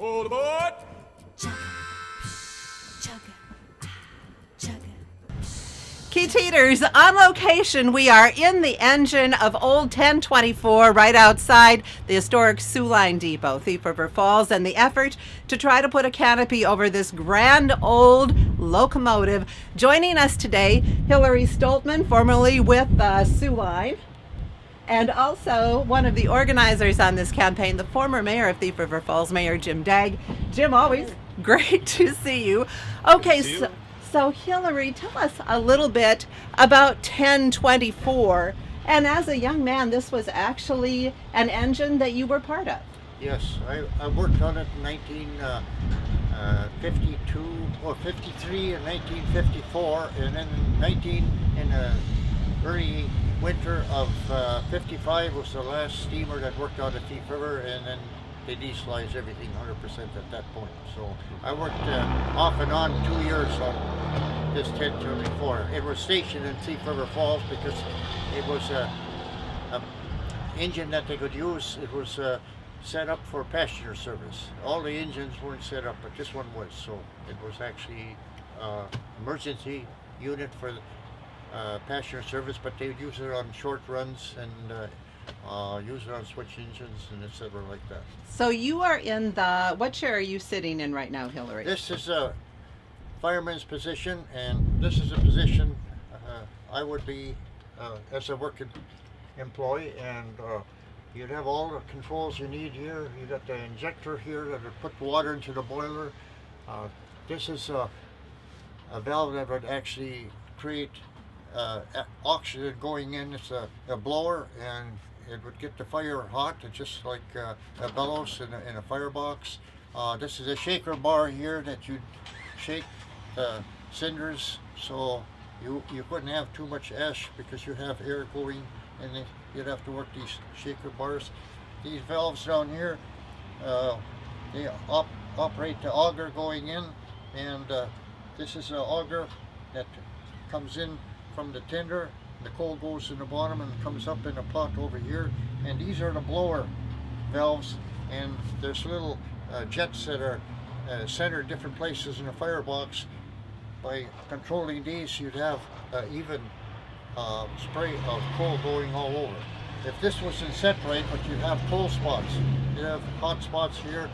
All aboard! Keith Heaters, on location, we are in the engine of Old 1024 right outside the historic Soo Line Depot, Thief River Falls, and the effort to try to put a canopy over this grand old locomotive. Joining us today, Hillary Stoltman, formerly with Soo Line, and also one of the organizers on this campaign, the former mayor of Thief River Falls, Mayor Jim Dagg. Jim, always great to see you. Okay, so Hillary, tell us a little bit about 1024. And as a young man, this was actually an engine that you were part of. Yes, I worked on it in 1952 or 53 and 1954, and then in the early winter of 55 was the last steamer that worked out at Thief River, and then they dieselized everything 100% at that point. So I worked off and on 2 years on this 1024. It was stationed in Thief River Falls because it was a engine that they could use. It was set up for passenger service. All the engines weren't set up, but this one was. So it was actually emergency unit for passenger service, but they would use it on short runs and use it on switch engines and etc. like that. So you are in the, what chair are you sitting in right now, Hillary? This is a fireman's position, and this is a position I would be as a working employee, and you'd have all the controls you need here. You got the injector here that would put water into the boiler. This is a valve that would actually create oxygen going in. It's a blower, and it would get the fire hot. It's just like a bellows in a firebox. This is a shaker bar here that you'd shake the cinders, so you couldn't have too much ash because you have air going, and then you'd have to work these shaker bars. These valves down here, they operate the auger going in, and this is an auger that comes in from the tender. The coal goes in the bottom and comes up in a pot over here, and these are the blower valves, and there's little jets that are centered different places in the firebox. By controlling these, you'd have even spray of coal going all over. If this was in set right, but you'd have coal spots. You'd have hot spots here,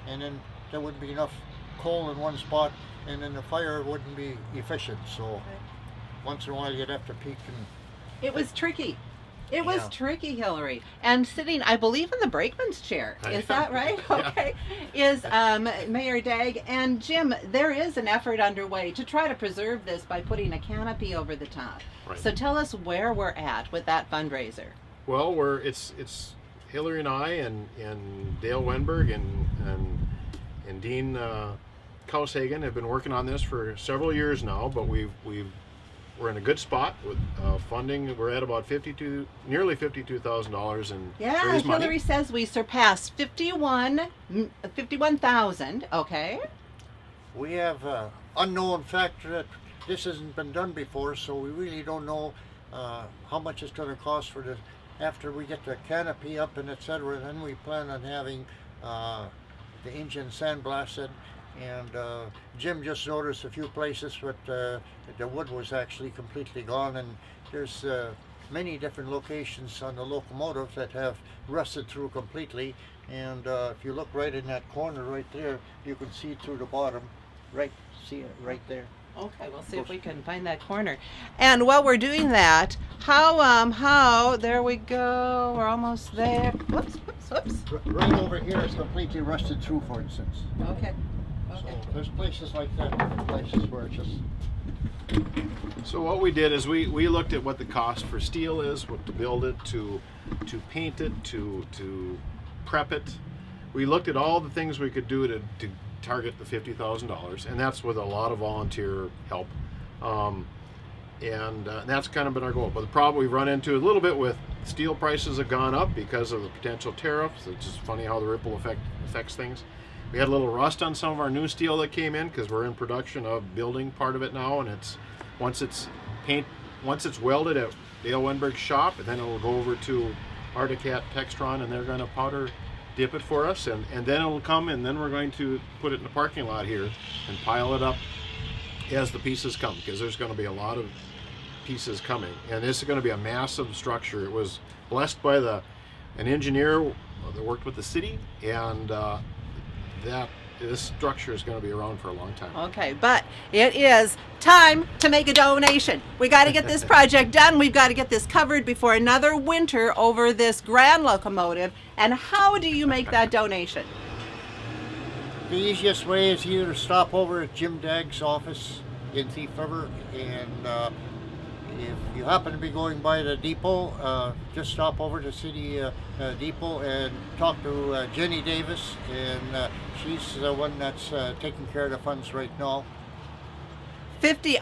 and then there wouldn't be enough coal in one spot, and then the fire wouldn't be efficient. So once in a while you'd have to peek and... It was tricky. It was tricky, Hillary. And sitting, I believe, in the brakeman's chair. Is that right? Okay. Is Mayor Dagg. And Jim, there is an effort underway to try to preserve this by putting a canopy over the top. Right. So tell us where we're at with that fundraiser. Well, it's Hillary and I and Dale Wenberg and Dean Kaushagen have been working on this for several years now, but we're in a good spot with funding. We're at about nearly $52,000 in raised money. Hillary says we surpassed 51,000. Okay. We have unknown factor that this hasn't been done before, so we really don't know how much it's going to cost for this. After we get the canopy up and etc., then we plan on having the engine sandblasted. And Jim just noticed a few places but the wood was actually completely gone, and there's many different locations on the locomotive that have rusted through completely. And if you look right in that corner right there, you can see through the bottom. See it right there. Okay, we'll see if we can find that corner. And while we're doing that, how, there we go, we're almost there. Whoops. Right over here is completely rusted through, for instance. Okay. So there's places like that, places where it's just... So what we did is we looked at what the cost for steel is, what to build it, to paint it, to prep it. We looked at all the things we could do to target the $50,000, and that's with a lot of volunteer help. And that's kind of been our goal. But the problem we've run into a little bit with steel prices have gone up because of the potential tariffs. It's just funny how the ripple effect affects things. We had a little rust on some of our new steel that came in because we're in production of building part of it now, and once it's welded at Dale Wenberg's shop, and then it'll go over to Articat Textron, and they're going to powder dip it for us, and then it'll come, and then we're going to put it in the parking lot here and pile it up as the pieces come, because there's going to be a lot of pieces coming, and this is going to be a massive structure. It was blessed by an engineer that worked with the city, and that this structure is going to be around for a long time. Okay, but it is time to make a donation. We got to get this project done. We've got to get this covered before another winter over this grand locomotive. And how do you make that donation? The easiest way is you to stop over at Jim Dagg's office in Thief River, and if you happen to be going by the depot, just stop over to City Depot and talk to Jenny Davis, and she's the one that's taking care of the funds right now.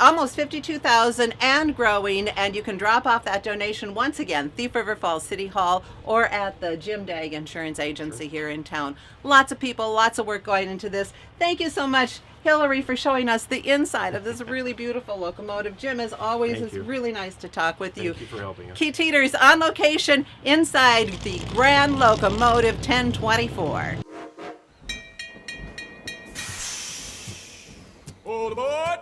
Almost 52,000 and growing, and you can drop off that donation once again, Thief River Falls City Hall or at the Jim Dagg Insurance Agency here in town. Lots of people, lots of work going into this. Thank you so much, Hillary, for showing us the inside of this really beautiful locomotive. Jim, as always, Thank it's you. really nice to talk with you. Thank you for helping us. Keith Teeters on location inside the Grand Locomotive 1024. Hold aboard!